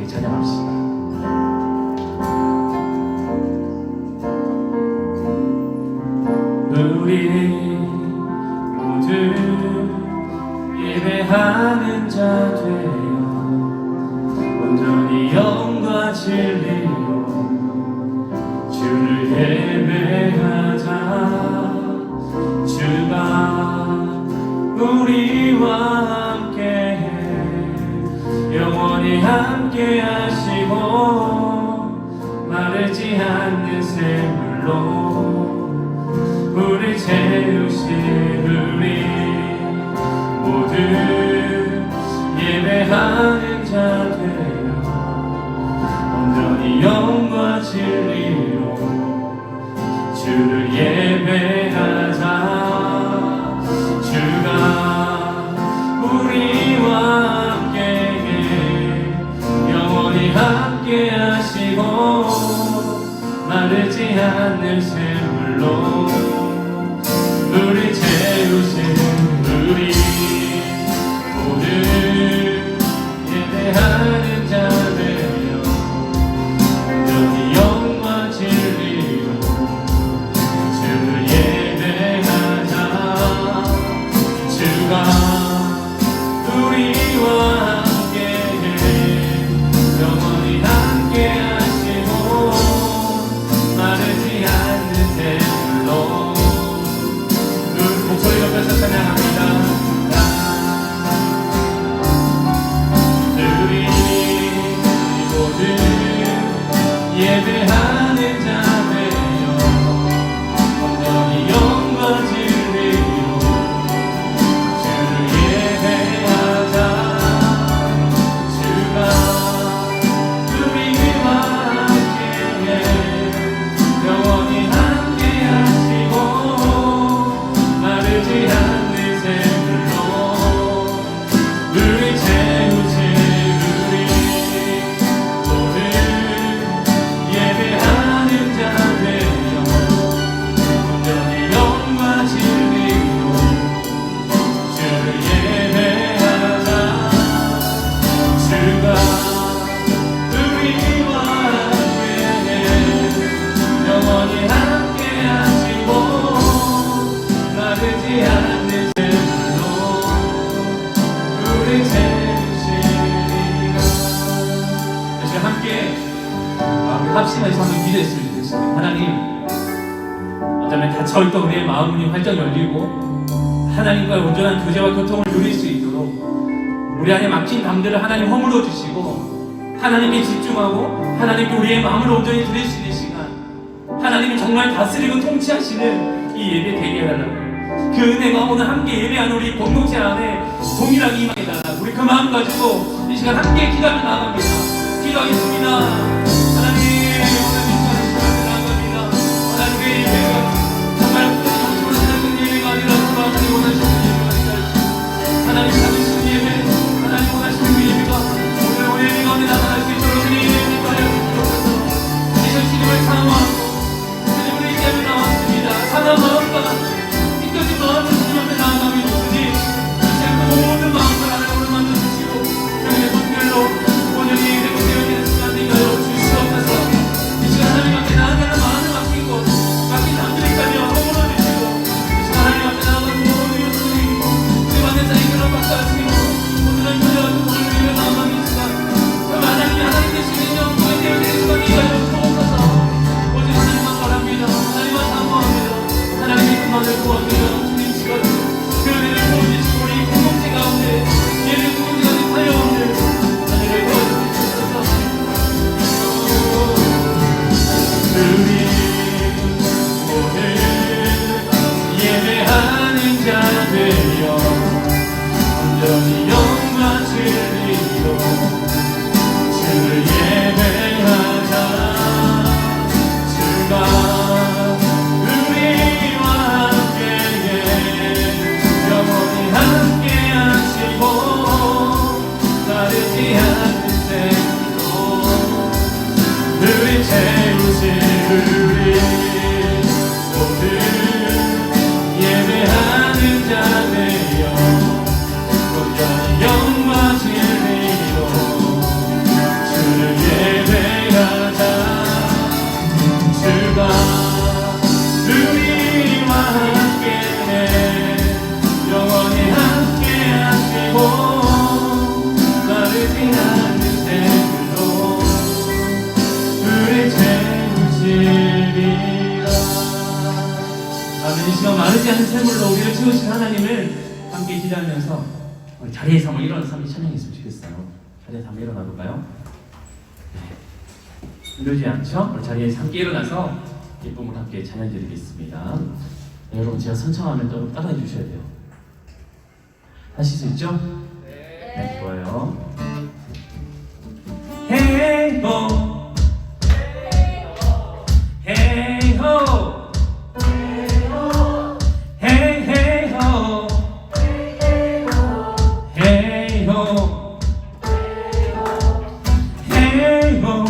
함께 찬양합시다. 우리 모두 예배하는 자 되어 온전히 영과 진리로 주를 예배하자. 주가 우리와 함께해 영원히 함께 하시고 마르지 않는 샘물로 우리 채우신 우리 모두 예배하는 자 되어 온전히 영과 진리로 주를 예배하자. 주가 우리와 함께해 영원히 함께 하시고 마르지 않는 샘물로 우리 채우신 우리 모두 예배하는 자 되어 온전히 영과 진리로 주를 예배하자. 주가 우리와 함께해 영원히 함께 하시고 마르지 않는 샘물로 목소리 높여서 찬양합니다. 우리 모두 예배하는 자 되어 온전히 영과 진리로 주를 예배하자. 주가 우리와 함께해 영원히 함께 하시고 마르지 않는 샘물로 우리 채우신 우리 모두 예배하는 자 되어 온전히 영과 진리로 주를 예배하자. 주가 우리와 함께해 영원히 함께 하시고 마르지 않는 샘물로 우리 채우시리라. 다시 함께 우리 합심해서 한번 기도했으면 좋겠습니다. 하나님, 어쩌면 닫혀있던 우리의 마음문이 활짝 열리고 하나님과의 온전한 교제와 교통을 누릴 수 있도록 우리 안에 막힌 담들을 하나님 허물어 주시고 하나님께 집중하고 하나님께 우리의 마음을 온전히 드릴 수 있는 시간, 하나님이 정말 다스리고 통치하시는 이 예배 되게 해달라고. 그 은혜가 오늘 함께 예배하는 우리 공동체 안에 동일하게 임하게달라. 우리 그 마음 가지고 이 시간 함께 기도하며 나아갑니다. 기도하겠습니다. 하나님, 오늘 미천의 시간을 나아갑니다. 하나님의 예배가 정말 정식으로 시작된 예배가 아니라 하나님 원하시는 예배가 아니라 하나님 받으시는 예배, 하나님 원하시는 그 예배가 오늘 우리 예배 가운데 나타날 수 있도록 우리 예배가 되어주옵소서. 이전 주님을 사모하고 주님을 이제는 나왔습니다. 사랑 마음과 믿겨진 마음으로 주님 앞에 나아가며 주님 이 시간 모든 마음을 하나님으로 만들어주시고 주님의 손길로 온전히 되고 되어지는 시간 되게 하여 주시옵소서. 넘치며 마르지 않은 샘물로 우리를 채우신 하나님을 함께 기대하면서 우리 자리에서 한번 일어나서 함께 찬양했으면 좋겠어요. 자리에서 한번 일어나 볼까요? 힘들지 않죠? 우리 자리에서 함께 일어나서 기쁨을 함께 찬양 드리겠습니다. 네, 여러분 제가 선창하면 또 따라해 주셔야 돼요. 하실 수 있죠? 네, 좋아요. Hey ho, hey ho, hey hey ho, hey ho, hey ho, hey ho,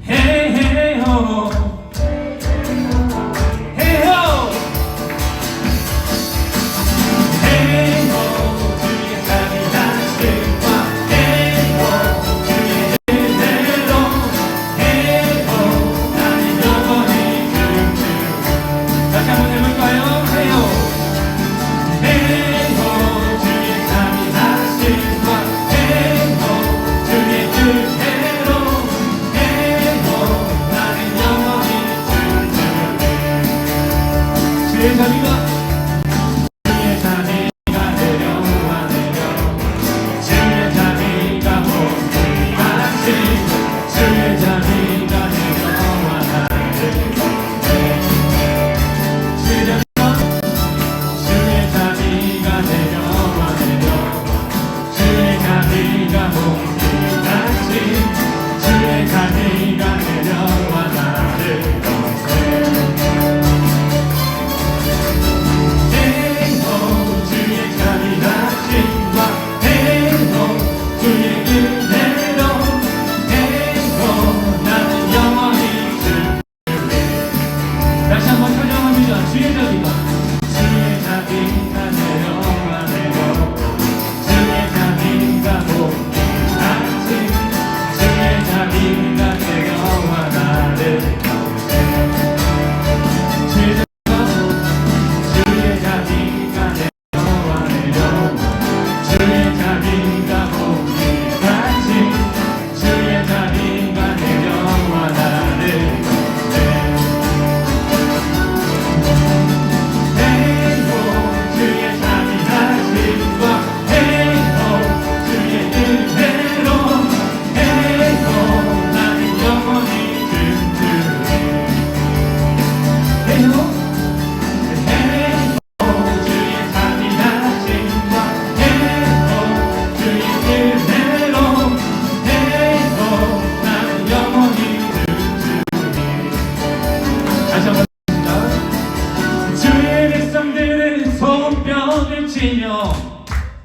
hey hey ho.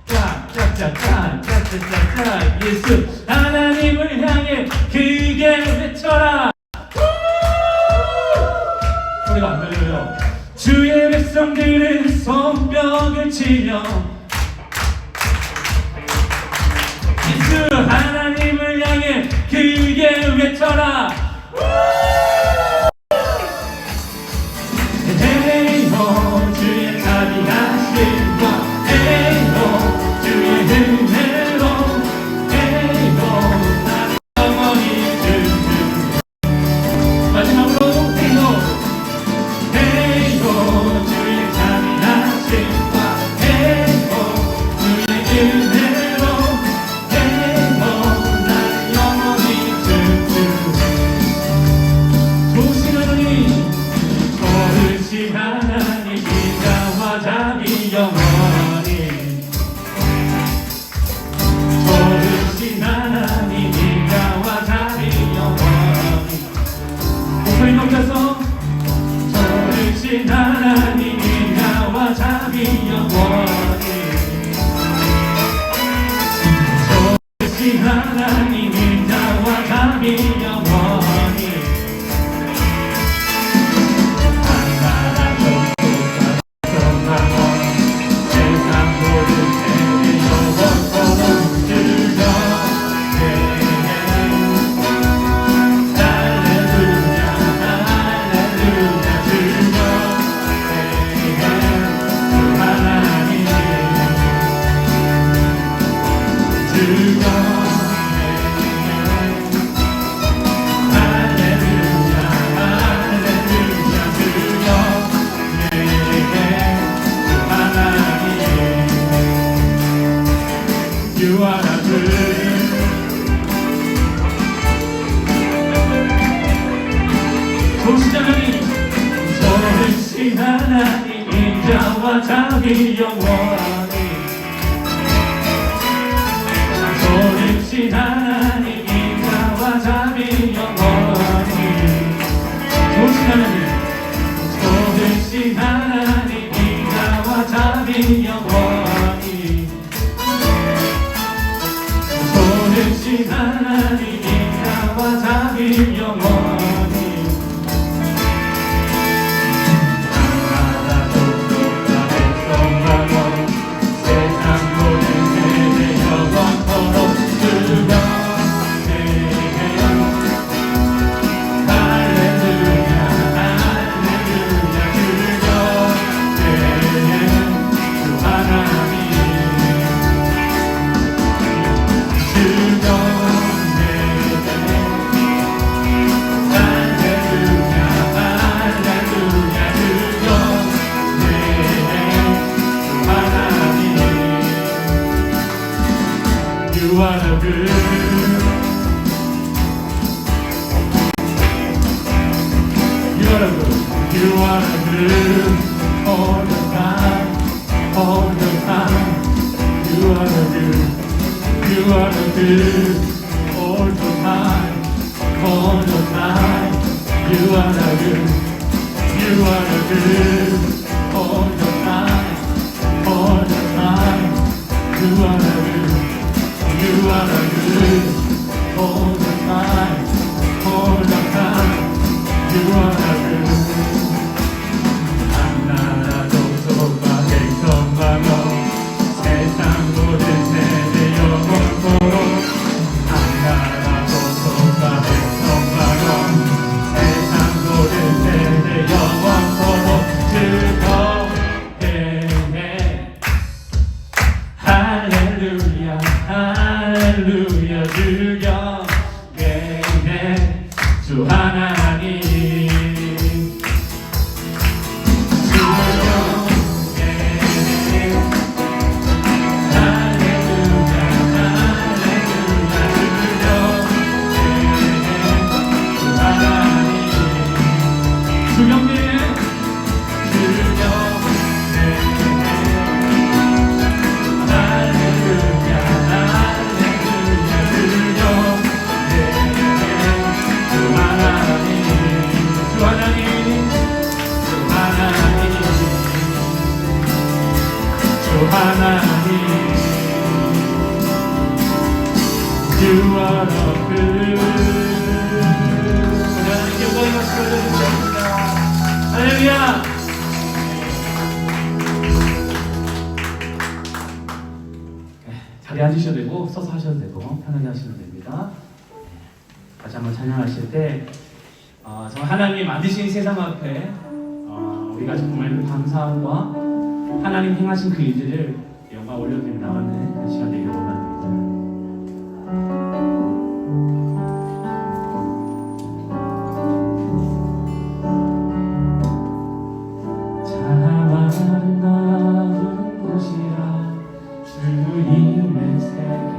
짝짝짝짝짝짝짝 예수 하나님을 향해 크게 외쳐라. 소리가 안 들려요. 주의 백성들은 손뼉을 치며 예수 하나님을 향해 크게 외쳐라. 에이호 주의 자비하심과 에이호 주의 은혜로 에이호 나는 영원히 듣는 마지막으로 에이호 에이호 주의 자비하심과 에이호 잠이 영원히 소리신 하나님 인자와 잠이 영원히 좋으신 하나님 소리신 하나님 인자와 잠이 영원히 소리신 하나님 인자와 잠이 영원히 You are the good. You are the good. You are the good. All the time. All the time. You are the good. You are the good. All the time. All the time. You are the good. You are the good. All the time. All the time. You are the good. You are the good, all the time, all the time. You are the good. 하나라도 소박했건가요 세상 모든 세대 영원토록 하나라도 소박했건가요 세상 모든 세대 영원토록 즐거워해. 할렐루야 할렐루야 즐겨게 해 주 하나님 즐겨게 해 할렐루야 할렐루야 즐겨게 해 주 하나님 주경배 하나님 You are the good. 하나님께 영광의 박수 올려드립니다. 할렐루야. 자리에 앉으셔도 되고 서서 하셔도 되고 편하게 하시면 됩니다. 다시 한번 찬양하실 때 정말 하나님 만드신 세상 앞에 우리가 정말 감사함과 하나님 행하신 그 일들을 영광 올려드리며 나가는 그 시간 되기를 원합니다. 아름다운 곳이라 주님의 세계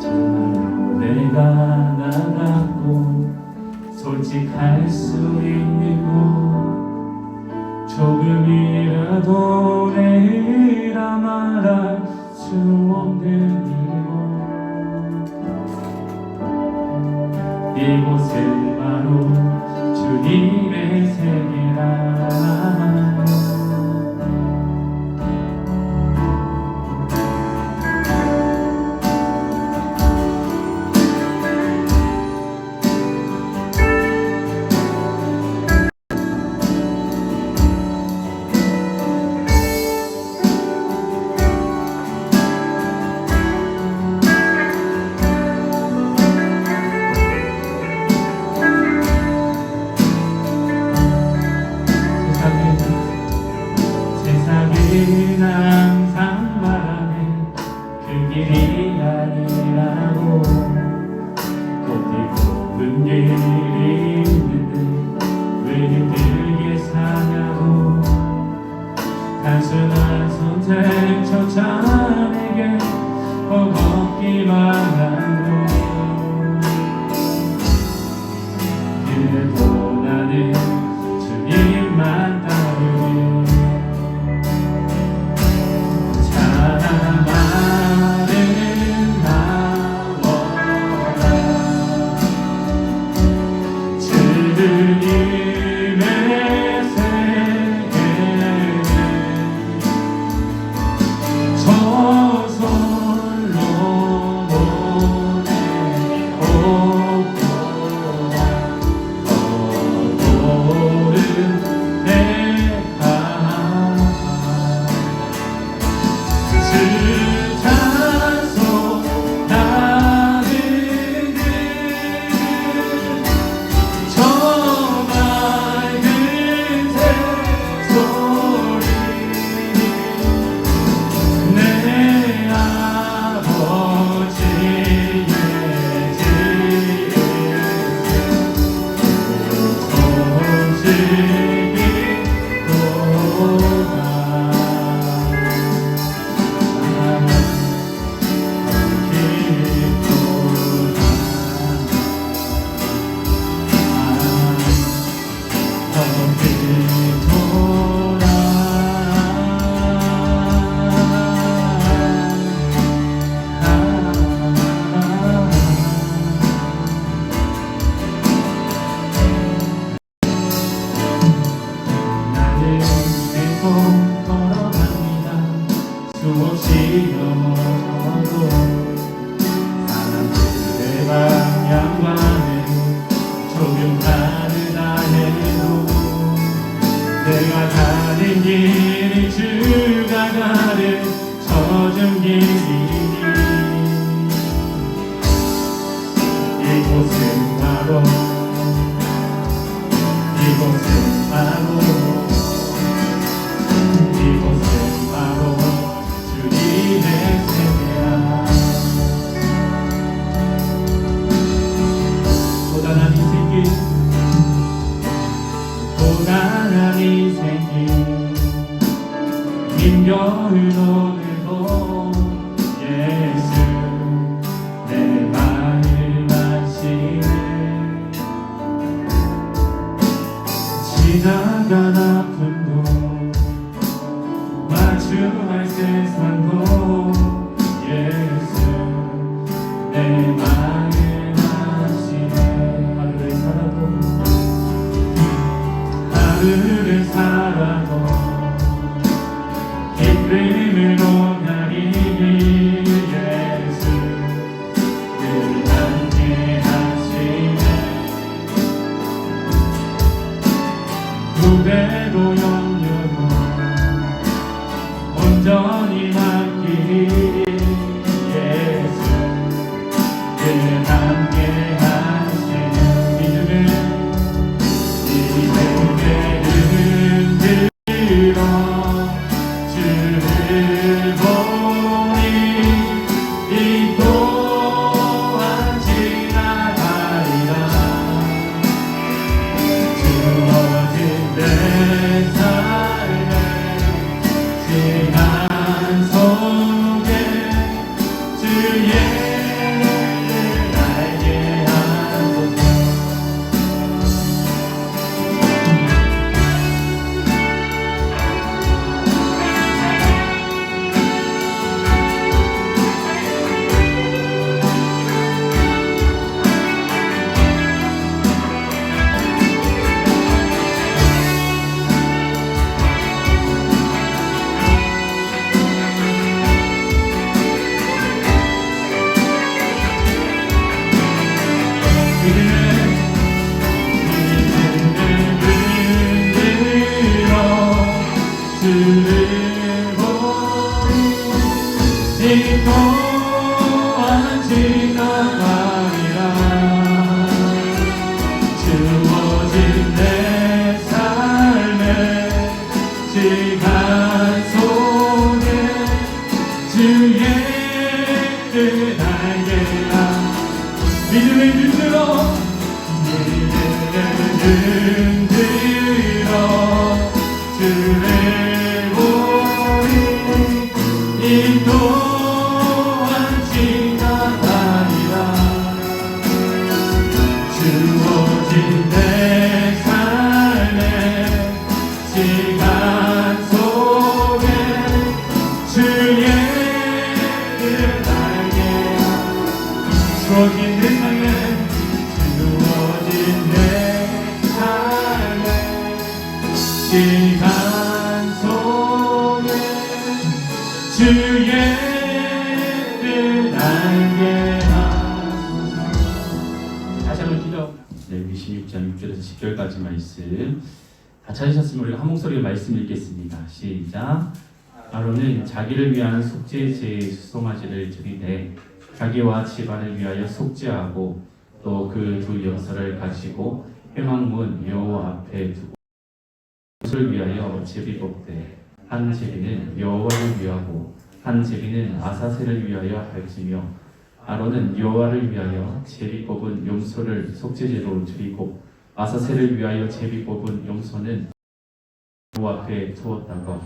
정말 내가 나가고 솔직할 수 있는 곳 조금이라도 내라 말할 수 없는 이곳은 바로 주님의 세계라. 항상 말하는 그 길이 아니라고 곱디고 길이 있는데 왜 힘들게 사냐고 단순한 선택 저 자에게 버겁기만 하고 그래도 나는 주님만 따르게 오늘도 예수 내 마음 아시네. 지나간 아픔도 마주할 세상도 예수 내 마음 아시네. 하루를 살아도 기쁨을 논하리. 예수 늘 함께 하시네. 두 배로 염려도 온전히 맡기리. 예수 늘 함께 하시네. 믿음을 흔들어 주를 보니 이 또한 지나가리라. 주어진 내 삶의 시간 속에 주의 알게 하소서. 주를 보니 이 또한 지나가리라. 주어진 내 삶의 시간 속에 주의 뜻 알게 하. 믿음을 흔들어 주를 보니 이 또한 지나가리라. 주어진 내 삶의 시간 속에 주의 뜻 알게 하소서. 주어진 내 삶의 주어진 내 삶의 시간 속에 주의 뜻 알게 하소서. 다시 한번 기도. 네, 26장 6절에서 10절까지 말씀 다 찾으셨으면 우리가 한 목소리로 말씀 읽겠습니다. 시작. 아론은 자기를 위한 속죄 제의 수송아지를 드리되 자기와 집안을 위하여 속죄하고 또 그 두 염소를 가지고 회막문 여호와 앞에 두고 것을 위하여 제비 뽑되 한 제비는 여호와를 위하고 한 제비는 아사셀을 위하여 할지며 아론은 여호와를 위하여 제비 뽑은 염소를 속죄제로 드리고 아사셀을 위하여 제비 뽑은 염소는 여호와 앞에 두었다가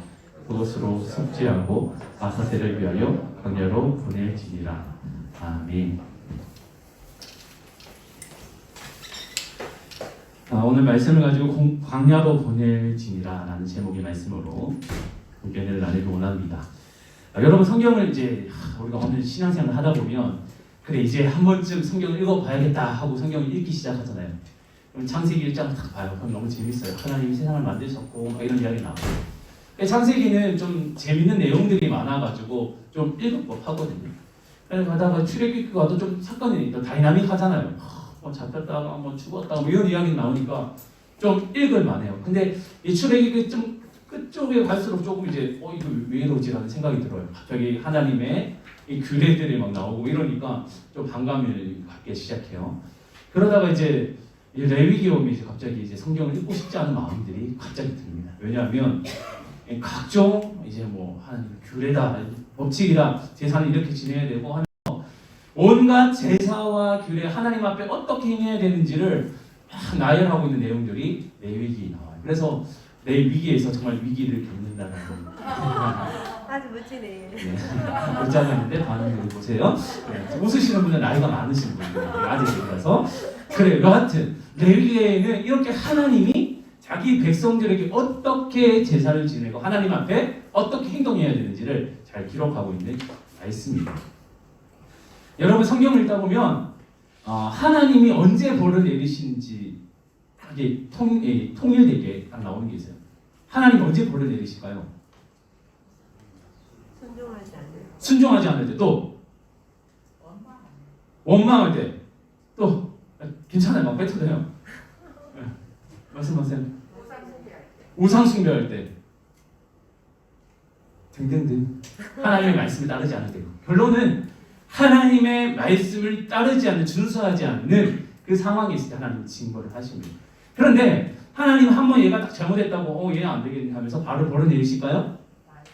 그것으로 속죄하고 아사셀을 위하여 광야로 보낼지니라. 아멘. 오늘 말씀을 가지고 광야로 보낼지니라 라는 제목의 말씀으로 의견을 나누기 원합니다. 여러분 성경을 이제 우리가 오늘 신앙생활을 하다 보면 그래 이제 한 번쯤 성경을 읽어봐야겠다 하고 성경을 읽기 시작하잖아요. 그럼 창세기 1장 딱 봐요. 그럼 너무 재밌어요. 하나님이 세상을 만드셨고 이런 이야기 나오고. 창세기는 좀 재밌는 내용들이 많아가지고 좀 읽을 법하거든요. 그래서 가다가 출애굽기 가도 좀 사건이 또 다이나믹하잖아요. 뭐 잡혔다가 뭐 죽었다가 뭐 이런 이야기 나오니까 좀 읽을 만해요. 근데 이 출애굽기 좀 끝쪽에 갈수록 조금 이제 이거 왜 이러지라는 생각이 들어요. 갑자기 하나님의 이 규례들이 막 나오고 이러니까 좀 반감을 갖기 시작해요. 그러다가 이제 이 레위기 오면 이제 갑자기 이제 성경을 읽고 싶지 않은 마음들이 갑자기 듭니다. 왜냐하면 각종 이제 뭐 하나님 규례다, 법칙이다, 제사는 이렇게 지내야 되고 하면서 온갖 제사와 규례, 하나님 앞에 어떻게 행해야 되는지를 막 나열하고 있는 내용들이 레위기에 나와요. 그래서 내 위기에서 정말 위기를 겪는다는 겁니다. 아주 멋지네. 네. 웃지 않았는데 반응을 보세요. 네. 웃으시는 분은 나이가 많으신 분들, 아직이라서. 그래요. 여하튼 레위기에는 이렇게 하나님이 자기 백성들에게 어떻게 제사를 지내고 하나님 앞에 어떻게 행동해야 되는지를 잘 기록하고 있는 말씀입니다. 여러분 성경을 읽다 보면 하나님이 언제 벌을 내리시는지 이게 통일되게 딱 나오는 게 있어요. 하나님 언제 벌을 내리실까요? 순종하지 않는. 순종하지 않을 때, 또 원망할 때, 또 괜찮아요. 막 뱉어대요. 네. 말씀하세요. 우상 숭배할 때 등등등. 하나님의 말씀을 따르지 않을 때고, 결론은 하나님의 말씀을 따르지 않는, 준수하지 않는 그 상황에 있을 때 하나님은 징벌을 하십니다. 그런데 하나님 한번 얘가 딱 잘못했다고 얘는 안 되겠네 하면서 바로 벌을 내리실까요?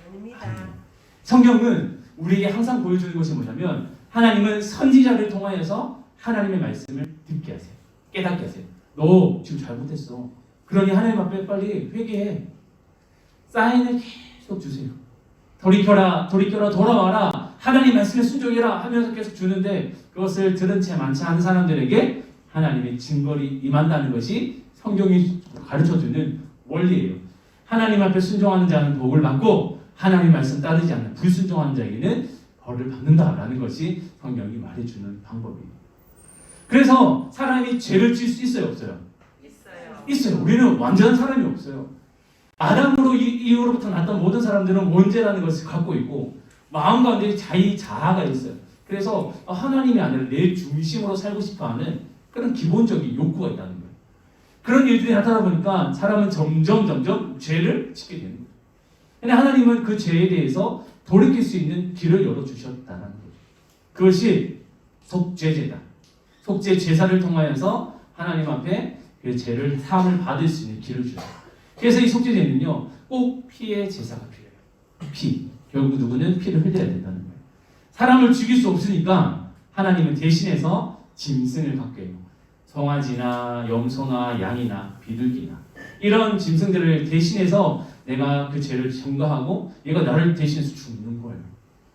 아닙니다. 성경은 우리에게 항상 보여주는 것이 뭐냐면 하나님은 선지자를 통하여서 하나님의 말씀을 듣게 하세요. 깨닫게 하세요. 너 지금 잘못했어. 그러니 하나님 앞에 빨리 회개해. 사인을 계속 주세요. 돌이켜라, 돌이켜라, 돌아와라. 하나님 말씀에 순종해라 하면서 계속 주는데 그것을 들은 채 많지 않은 사람들에게 하나님의 징벌이 임한다는 것이 성경이 가르쳐주는 원리예요. 하나님 앞에 순종하는 자는 복을 받고 하나님 말씀 따르지 않는 불순종하는 자에게는 벌을 받는다라는 것이 성경이 말해주는 방법이에요. 그래서 사람이 죄를 지을 수 있어요, 없어요? 있어요. 우리는 완전한 사람이 없어요. 아담으로 이후로부터 났던 모든 사람들은 원죄라는 것을 갖고 있고 마음 가운데 자아가 있어요. 그래서 하나님이 아니라 내 중심으로 살고 싶어하는 그런 기본적인 욕구가 있다는 거예요. 그런 일들이 나타나 보니까 사람은 점점 죄를 짓게 되는 거예요. 근데 하나님은 그 죄에 대해서 돌이킬 수 있는 길을 열어주셨다는 거예요. 그것이 속죄제다. 속죄 제사를 통하여서 하나님 앞에 그 죄를 사함을 받을 수 있는 길을 주세요. 그래서 이 속죄제는요, 꼭 피의 제사가 필요해요. 피. 결국 누구는 피를 흘려야 된다는 거예요. 사람을 죽일 수 없으니까 하나님은 대신해서 짐승을 갖게 해요. 송아지나 염소나 양이나 비둘기나 이런 짐승들을 대신해서 내가 그 죄를 전가하고 얘가 나를 대신해서 죽는 거예요.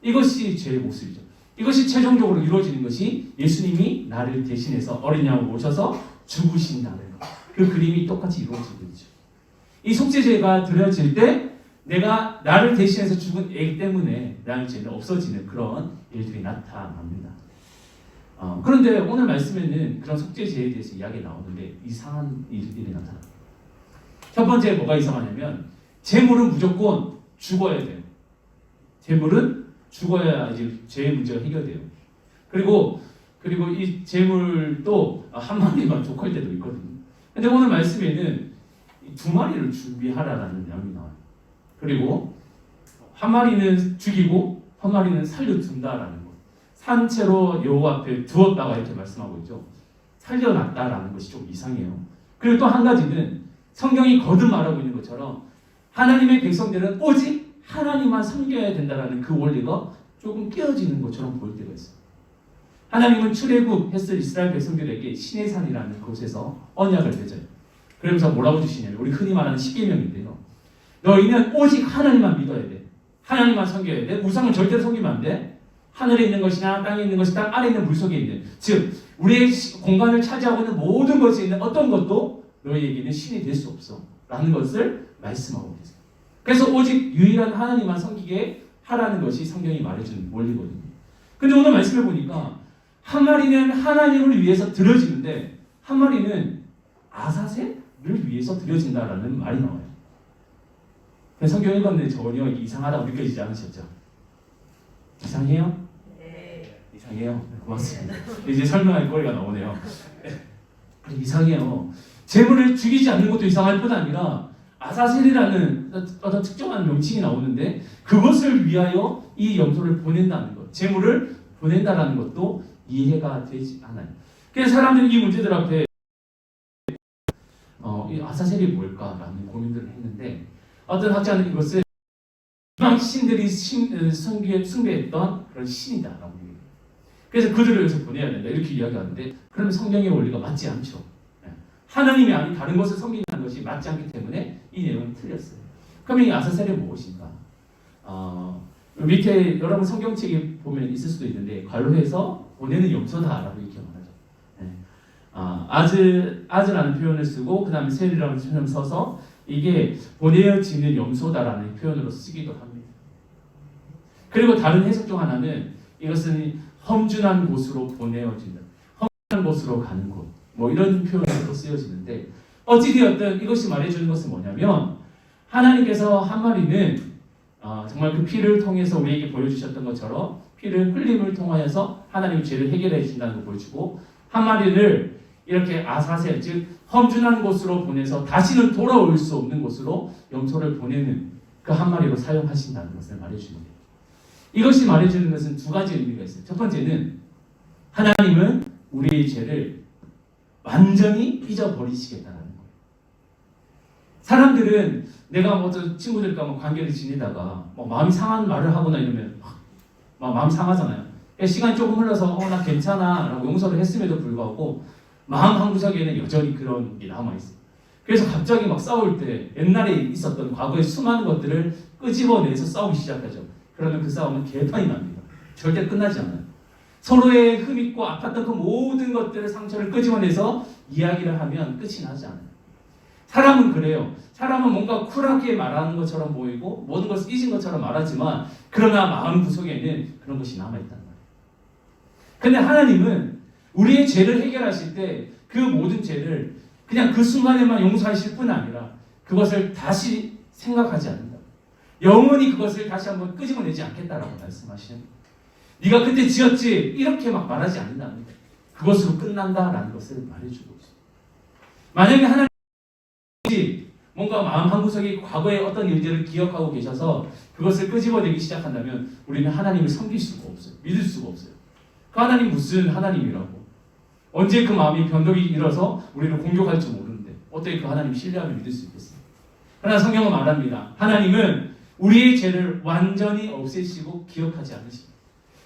이것이 죄의 모습이죠. 이것이 최종적으로 이루어지는 것이 예수님이 나를 대신해서 어린 양을 모셔서 죽으신다는 것. 그 그림이 똑같이 이루어지고 있죠. 이 속죄제가 드려질 때 내가 나를 대신해서 죽은 애기 때문에 나의 죄는 없어지는 그런 일들이 나타납니다. 그런데 오늘 말씀에는 그런 속죄제에 대해서 이야기가 나오는데 이상한 일들이 나타납니다. 첫 번째 뭐가 이상하냐면 재물은 무조건 죽어야 돼요. 재물은 죽어야 이제 죄의 문제가 해결돼요. 그리고 이 재물도 한 마리만 족할 때도 있거든요. 근데 오늘 말씀에는 2마리를 준비하라라는 내용이 나와요. 그리고 한 마리는 죽이고 한 마리는 살려둔다라는 것. 산채로 여호와 앞에 두었다가 이렇게 말씀하고 있죠. 살려놨다라는 것이 좀 이상해요. 그리고 또 한 가지는 성경이 거듭 말하고 있는 것처럼 하나님의 백성들은 오직 하나님만 섬겨야 된다라는 그 원리가 조금 깨어지는 것처럼 보일 때가 있어요. 하나님은 출애굽했을 이스라엘 백성들에게 신의 산이라는 곳에서 언약을 맺어요. 그러면서 뭐라고 주시냐면 우리 흔히 말하는 십계명인데요. 너희는 오직 하나님만 믿어야 돼. 하나님만 섬겨야 돼. 우상을 절대로 섬기면 안 돼. 하늘에 있는 것이나 땅에 있는 것이 땅 아래 있는 물속에 있는, 즉 우리의 공간을 차지하고 있는 모든 것에 있는 어떤 것도 너희에게는 신이 될 수 없어 라는 것을 말씀하고 계세요. 그래서 오직 유일한 하나님만 섬기게 하라는 것이 성경이 말해주는 원리거든요. 근데 오늘 말씀을 보니까 한 마리는 하나님을 위해서 드려지는데 한 마리는 아사셀을 위해서 드려진다라는 말이 나와요. 성경 읽었는데 전혀 이상하다고 느껴지지 않으셨죠? 이상해요? 네. 이상해요. 고맙습니다. 이제 설명할 거리가 나오네요. 이상해요. 재물을 죽이지 않는 것도 이상할 뿐 아니라 아사셀이라는 어떤 특정한 명칭이 나오는데 그것을 위하여 이 염소를 보낸다는 것, 재물을 보낸다라는 것도 이해가 되지 않아요. 그래서 사람들이 이 문제들 앞에 이 아사셀이 뭘까라는 고민들을 했는데 어떤 학자는 이것을 이방 신들이 숭배했던 그런 신이다라고 얘기해요. 그래서 그들을 여기서 보내야 된다 이렇게 이야기하는데 그러면 성경의 원리가 맞지 않죠. 하나님이 아닌 다른 것을 섬긴다는 것이 맞지 않기 때문에 이 내용은 틀렸어요. 그러면 이 아사셀이 무엇인가? 밑에 여러분 성경책에 보면 있을 수도 있는데 관로해서 보내는 염소다라고 이렇게 말하죠. 아즈라는 표현을 쓰고 그 다음에 셀이라는 표현을 써서 이게 보내어지는 염소다라는 표현으로 쓰기도 합니다. 그리고 다른 해석 중 하나는 이것은 험준한 곳으로 보내어진다. 험준한 곳으로 가는 곳. 뭐 이런 표현으로 쓰여지는데 어찌되었든 이것이 말해주는 것은 뭐냐면 하나님께서 한 마리는 정말 그 피를 통해서 우리에게 보여주셨던 것처럼 피를 흘림을 통하여서 하나님의 죄를 해결해 주신다는 걸 보여주고 한 마리를 이렇게 아사셀 즉 험준한 곳으로 보내서 다시는 돌아올 수 없는 곳으로 염소를 보내는 그 한 마리로 사용하신다는 것을 말해주는데 이것이 말해주는 것은 두 가지 의미가 있어요. 첫 번째는 하나님은 우리의 죄를 완전히 잊어버리시겠다는 거예요. 사람들은 내가 뭐 친구들과 뭐 관계를 지내다가 뭐 마음이 상한 말을 하거나 이러면 막 마음이 상하잖아요. 시간이 조금 흘러서 나 괜찮아 라고 용서를 했음에도 불구하고 마음 한구석에는 여전히 그런 게 남아있어요. 그래서 갑자기 막 싸울 때 옛날에 있었던 과거의 수많은 것들을 끄집어내서 싸우기 시작하죠. 그러면 그 싸움은 개판이 납니다. 절대 끝나지 않아요. 서로의 흠있고 아팠던 그 모든 것들을 상처를 끄집어내서 이야기를 하면 끝이 나지 않아요. 사람은 그래요. 사람은 뭔가 쿨하게 말하는 것처럼 보이고 모든 것을 잊은 것처럼 말하지만 그러나 마음 구석에는 그런 것이 남아있단 말이에요. 근데 하나님은 우리의 죄를 해결하실 때 그 모든 죄를 그냥 그 순간에만 용서하실 뿐 아니라 그것을 다시 생각하지 않는다. 영원히 그것을 다시 한번 끄집어내지 않겠다라고 말씀하시는 거예요. 네가 그때 지었지 이렇게 막 말하지 않는다는 거예요. 그것으로 끝난다라는 것을 말해주고 있어요. 만약에 하나님이 뭔가 마음 한구석에 과거의 어떤 일들을 기억하고 계셔서 그것을 끄집어내기 시작한다면 우리는 하나님을 섬길 수가 없어요. 믿을 수가 없어요. 그 하나님 무슨 하나님이라고. 언제 그 마음이 변덕이 일어서 우리를 공격할지 모르는데 어떻게 그 하나님 신뢰하며 믿을 수 있겠어요? 그러나 성경은 말합니다. 하나님은 우리의 죄를 완전히 없애시고 기억하지 않으십니다.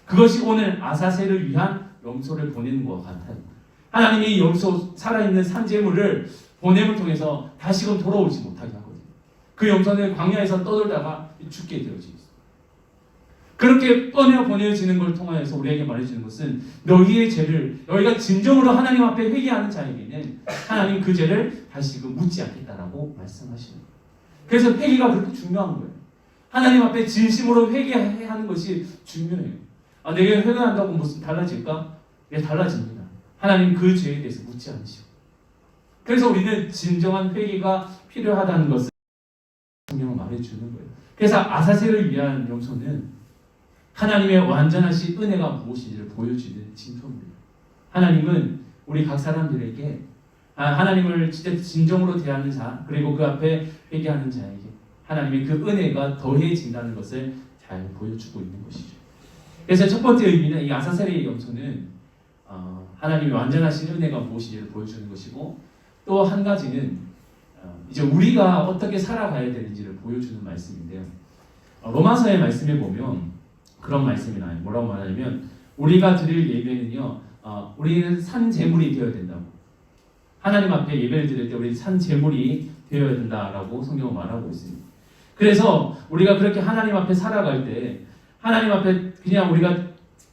그것이 오늘 아사셀을 위한 염소를 보내는 것과 같아요. 하나님이 이 염소 살아있는 산재물을 보냄을 통해서 다시금 돌아오지 못하게 하거든요. 그 염소는 광야에서 떠돌다가 죽게 되어지고 있어요. 그렇게 보내어지는 걸 통하여서 우리에게 말해주는 것은 너희의 죄를 너희가 진정으로 하나님 앞에 회개하는 자에게는 하나님 그 죄를 다시금 묻지 않겠다라고 말씀하시는 거예요. 그래서 회개가 그렇게 중요한 거예요. 하나님 앞에 진심으로 회개하는 것이 중요해요. 내가 회개한다고 무슨 달라질까? 네, 달라집니다. 하나님 그 죄에 대해서 묻지 않으시고. 그래서 우리는 진정한 회개가 필요하다는 것을 성경은 말해주는 거예요. 그래서 아사셀을 위한 염소는 하나님의 완전하신 은혜가 무엇인지를 보여주는 징표입니다. 하나님은 우리 각 사람들에게 하나님을 진짜 진정으로 대하는 자 그리고 그 앞에 회개하는 자에게 하나님의 그 은혜가 더해진다는 것을 잘 보여주고 있는 것이죠. 그래서 첫 번째 의미는 이 아사셀의 염소는 하나님의 완전하신 은혜가 무엇인지를 보여주는 것이고 또 한 가지는 이제 우리가 어떻게 살아가야 되는지를 보여주는 말씀인데요. 로마서의 말씀에 보면 그런 말씀이 나와요. 뭐라고 말하냐면 우리가 드릴 예배는요, 우리는 산 제물이 되어야 된다고. 하나님 앞에 예배를 드릴 때 우리는 산 제물이 되어야 된다라고 성경은 말하고 있습니다. 그래서 우리가 그렇게 하나님 앞에 살아갈 때 하나님 앞에 그냥 우리가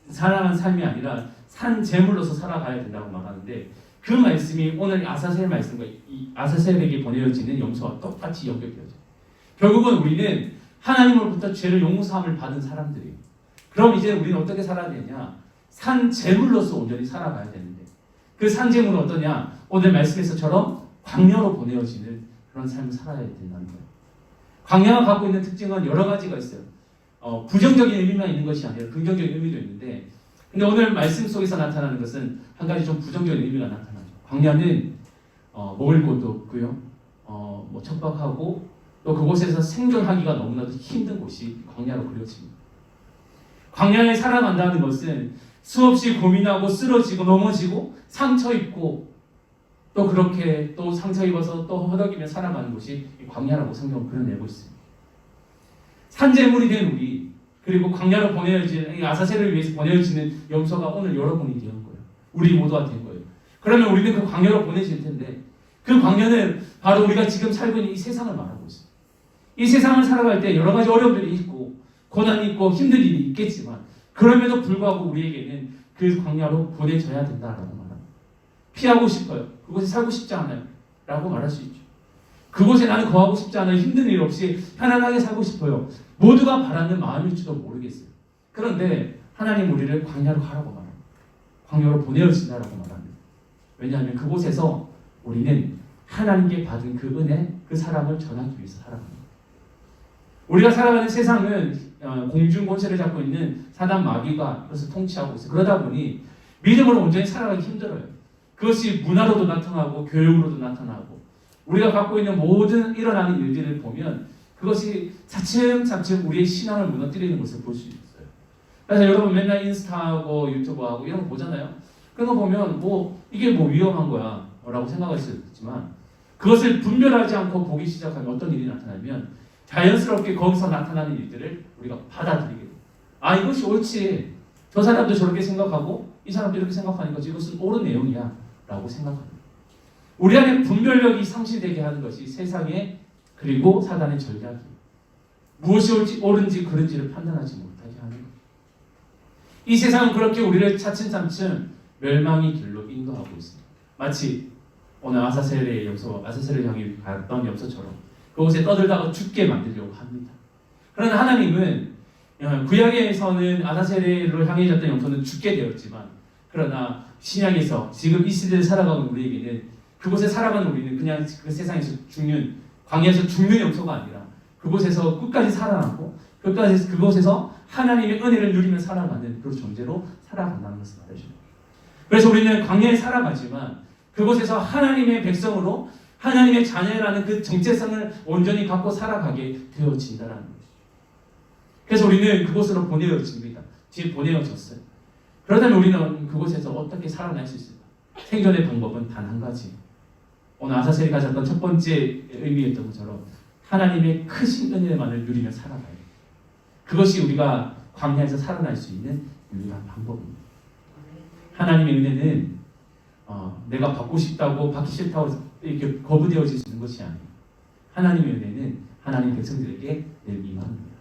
살아가는 삶이 아니라 산 제물로서 살아가야 된다고 말하는데 그 말씀이 오늘 아사셀 말씀과 이 아사셀에게 보내어지는 염소와 똑같이 연결되어져요. 결국은 우리는 하나님으로부터 죄를 용서함을 받은 사람들이에요. 그럼 이제 우리는 어떻게 살아야 되냐? 산 제물로서 온전히 살아가야 되는데 그 산 제물은 어떠냐? 오늘 말씀에서처럼 광야로 보내어지는 그런 삶을 살아야 된다는 거예요. 광야가 갖고 있는 특징은 여러 가지가 있어요. 부정적인 의미만 있는 것이 아니라 긍정적인 의미도 있는데 근데 오늘 말씀 속에서 나타나는 것은 한 가지 좀 부정적인 의미가 나타나죠. 광야는 먹을 곳도 없고요. 뭐 척박하고 또 그곳에서 생존하기가 너무나도 힘든 곳이 광야로 그려집니다. 광야에 살아간다는 것은 수없이 고민하고 쓰러지고 넘어지고 상처 입고 또 그렇게 또 상처 입어서 또 허덕이며 살아가는 곳이 광야라고 성경은 그려내고 있습니다. 산재물이 된 우리 그리고 광야로 보내어지는 아사셀을 위해서 보내어지는 염소가 오늘 여러분이 된 거예요. 우리 모두가 된 거예요. 그러면 우리는 그 광야로 보내질 텐데 그 광야는 바로 우리가 지금 살고 있는 이 세상을 말하고 있어요. 이 세상을 살아갈 때 여러 가지 어려움들이 있고 고난이 있고 힘든 일이 있겠지만 그럼에도 불구하고 우리에게는 그 광야로 보내져야 된다라고 말합니다. 피하고 싶어요. 그곳에 살고 싶지 않아요. 라고 말할 수 있죠. 그곳에 나는 거하고 싶지 않아요. 힘든 일 없이 편안하게 살고 싶어요. 모두가 바라는 마음일지도 모르겠어요. 그런데 하나님 우리를 광야로 가라고 말합니다. 광야로 보내어진다라고 말합니다. 왜냐하면 그곳에서 우리는 하나님께 받은 그 은혜, 그 사랑을 전하기 위해서 살아갑니다. 우리가 살아가는 세상은 공중 권세를 잡고 있는 사단 마귀가 이것을 통치하고 있어요. 그러다 보니 믿음으로 온전히 살아가기 힘들어요. 그것이 문화로도 나타나고 교육으로도 나타나고 우리가 갖고 있는 모든 일어나는 일들을 보면 그것이 차츰차츰 우리의 신앙을 무너뜨리는 것을 볼 수 있어요. 그래서 여러분 맨날 인스타하고 유튜브하고 이런 거 보잖아요. 그런 거 보면 뭐 이게 뭐 위험한 거야 라고 생각할 수 있지만 그것을 분별하지 않고 보기 시작하면 어떤 일이 나타나면 자연스럽게 거기서 나타나는 일들을 우리가 받아들이게 돼요. 아 이것이 옳지. 저 사람도 저렇게 생각하고 이 사람도 이렇게 생각하니까 이것은 옳은 내용이야 라고 생각합니다. 우리 안에 분별력이 상실되게 하는 것이 세상의 그리고 사단의 전략이에요. 무엇이 옳은지 그른지를 판단하지 못하게 하는 거예요. 이 세상은 그렇게 우리를 차츰차츰 멸망의 길로 인도하고 있습니다. 마치 오늘 아사셀을 향해 갔던 염소처럼 그곳에 떠들다가 죽게 만들려고 합니다. 그러나 하나님은 구약에서는 아사셀을 향해 갔던 염소는 죽게 되었지만 그러나 신약에서 지금 이 시대를 살아가는 우리에게는 그곳에 살아가는 우리는 그냥 그 세상에서 죽는 광야에서 죽는 염소가 아니라 그곳에서 끝까지 살아남고 그곳에서 하나님의 은혜를 누리며 살아가는 그런 존재로 살아간다는 것을 말해줍니다. 그래서 우리는 광야에 살아가지만 그곳에서 하나님의 백성으로 하나님의 자녀라는 그 정체성을 온전히 갖고 살아가게 되어진다는 것이죠. 그래서 우리는 그곳으로 보내어집니다. 보내어졌어요. 그렇다면 우리는 그곳에서 어떻게 살아날 수 있을까? 생존의 방법은 단 한 가지. 오늘 아사셀이 가졌던 첫 번째 의미였던 것처럼 하나님의 크신 은혜만을 누리며 살아가요. 그것이 우리가 광야에서 살아날 수 있는 유일한 방법입니다. 하나님의 은혜는 내가 받고 싶다고 받기 싫다고 이렇게 거부되어질 수 있는 것이 아니에요. 하나님의 은혜는 하나님 백성들에게 늘 임합니다.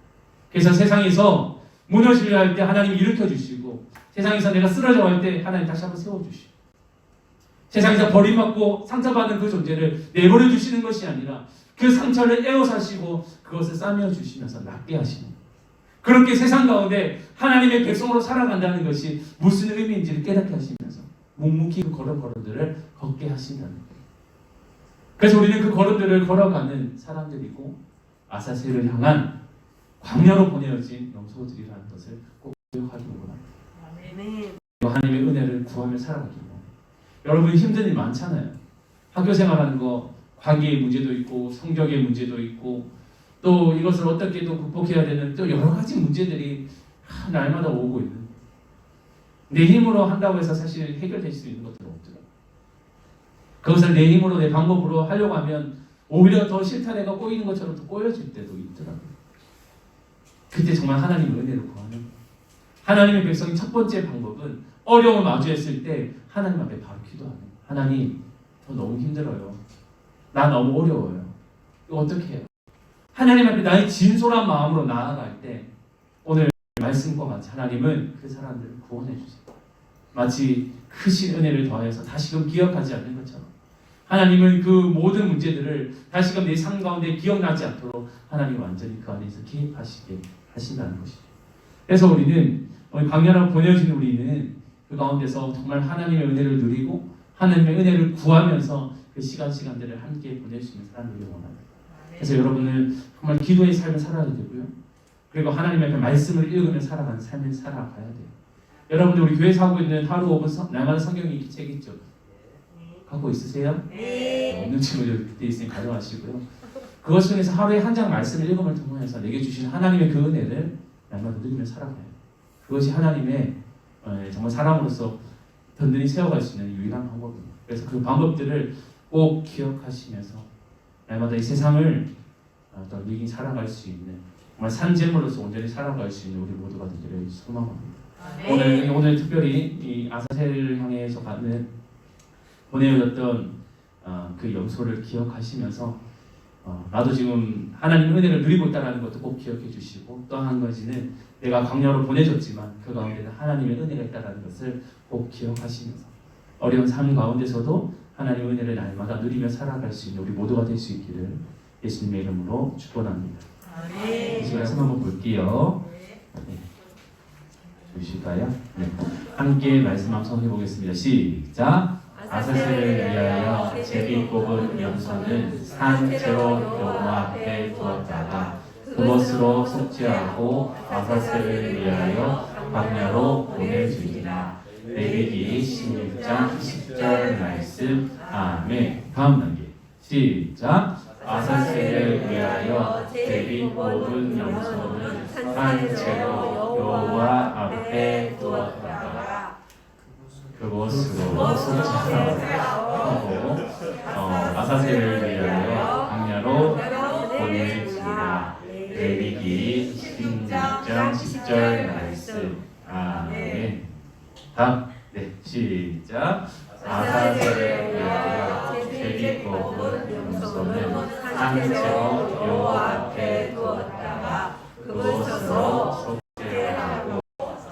그래서 세상에서 무너지려 할 때 하나님이 일으켜 주시고 세상에서 내가 쓰러져 갈 때 하나님 다시 한번 세워주시고 세상에서 버림받고 상처받는 그 존재를 내버려 주시는 것이 아니라 그 상처를 에워사시고 그것을 싸매어 주시면서 낫게 하시는 그렇게 세상 가운데 하나님의 백성으로 살아간다는 것이 무슨 의미인지를 깨닫게 하시면서 묵묵히 그 걸음들을 걷게 하신다는 거예요. 그래서 우리는 그 걸음들을 걸어가는 사람들이고 아사셀을 향한 광야로 보내어진 염소들이라는 것을 꼭 기억하기 원합니다. 아멘. 하나님의 은혜를 구하며 살아가기 원합니다. 여러분 힘든 일 많잖아요. 학교 생활하는 거 과기의 문제도 있고 성적의 문제도 있고 또 이것을 어떻게 또 극복해야 되는 또 여러 가지 문제들이 날마다 오고 있는 거예요. 내 힘으로 한다고 해서 사실 해결될 수 있는 것들은 없더라고요. 그것을 내 힘으로 내 방법으로 하려고 하면 오히려 더 싫다 내가 꼬이는 것처럼 더 꼬여질 때도 있더라고요. 그때 정말 하나님의 은혜를 구하는 거예요. 하나님의 백성이 첫 번째 방법은 어려움을 마주했을 때 하나님 앞에 바로 기도하는 거예요. 하나님 저 너무 힘들어요. 나 너무 어려워요. 이거 어떻게 해요? 하나님 앞에 나의 진솔한 마음으로 나아갈 때 오늘 말씀과 같이 하나님은 그 사람들을 구원해 주세요. 마치 크신 은혜를 더해서 다시금 기억하지 않는 것처럼 하나님은 그 모든 문제들을 다시금 내 삶 가운데 기억나지 않도록 하나님 완전히 그 안에서 개입하시게 하신다는 것이죠. 그래서 우리는 광야로 보내어진 우리는 그 가운데서 정말 하나님의 은혜를 누리고 하나님의 은혜를 구하면서 그 시간들을 함께 보낼 수 있는 사람들이 원합니다. 그래서 여러분은 정말 기도의 삶을 살아야 되고요. 그리고 하나님의 그 말씀을 읽으며 살아가는 삶을 살아가야 돼요. 여러분들 우리 교회에서 하고 있는 하루 5분 날마다 성경 읽기 책 있죠? 갖고 있으세요? 네. 없는 친구들 그때 있으니 가져가시고요. 그것 중에서 하루에 한 장 말씀을 읽음을 통해서 내게 주신 하나님의 그 은혜를 날마다 누리며 살아가요. 그것이 하나님의 정말 사람으로서 든든히 세워갈 수 있는 유일한 방법입니다. 그래서 그 방법들을 꼭 기억하시면서 날마다 이 세상을 또 누리기 살아갈 수 있는 정말 산재물로서 온전히 살아갈 수 있는 우리 모두가 되기를 소망합니다. 오늘 특별히 이 아사셀을 향해서 가는 보내어졌던 그 염소를 기억하시면서 나도 지금 하나님 은혜를 누리고 있다는 것도 꼭 기억해 주시고, 또 한 가지는 내가 광야로 보내졌지만 그 가운데는 하나님의 은혜가 있다는 것을 꼭 기억하시면서 어려운 삶 가운데서도 하나님의 은혜를 날마다 누리며 살아갈 수 있는 우리 모두가 될 수 있기를 예수님의 이름으로 축원합니다. 이 시간 말씀 한번 볼게요. 네. 주실까요? 네. 함께 말씀 함성해 보겠습니다. 시작. 아사셀을 위하여 제비 뽑은 염소는 산채로 여호와 앞에 두었다가 그것으로 속죄하고 아사셀을 위하여 광야로 보내주니라. 레위기 16장 10절 말씀. 아멘. 다음 단계. 시작. 아사셀을 위하여 제비 뽑은 염소는 산채로 여호와 앞에 두었다가 그것으로 속죄하고 아사셀을 위하여 광야로 보내주니라. 레위기 16장 10절 말씀. 아멘. 다음. 네, 시작. 아사셀을 위하여 제비 뽑은 염소는 산채로 여호와 앞에 두었다가 그것으로 속죄하고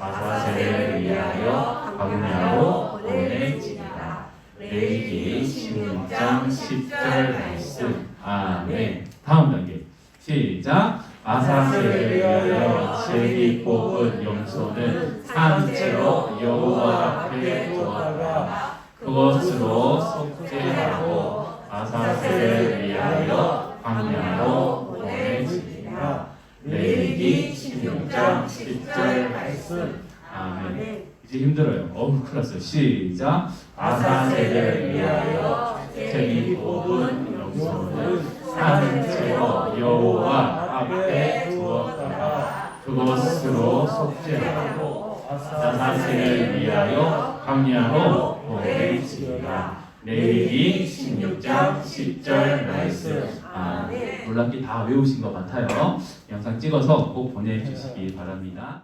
아사셀을 위하여 광야로 보내지니라. 레위기 16장 10절 말씀. 아멘. 다음 단계. 시작. 아사셀을 위하여 제비 뽑은 염소는 산채로 여호와 앞에 두었다가 그것으로 속죄하고 아사셀을 위하여 광야로 보내지니라. 레위기 16장 10절 말씀. 아멘. 이제 힘들어요. 큰일 났어요. 시작. 아사셀을 위하여 제비 뽑은 염소는 산채로 여호와 앞에 두었다가 그것으로 속죄하고 아사셀을 위하여 광야로 보내지니라. 레위기 16장 10절 말씀. 물란기 다 외우신 것 같아요. 영상 찍어서 꼭 보내주시기 바랍니다.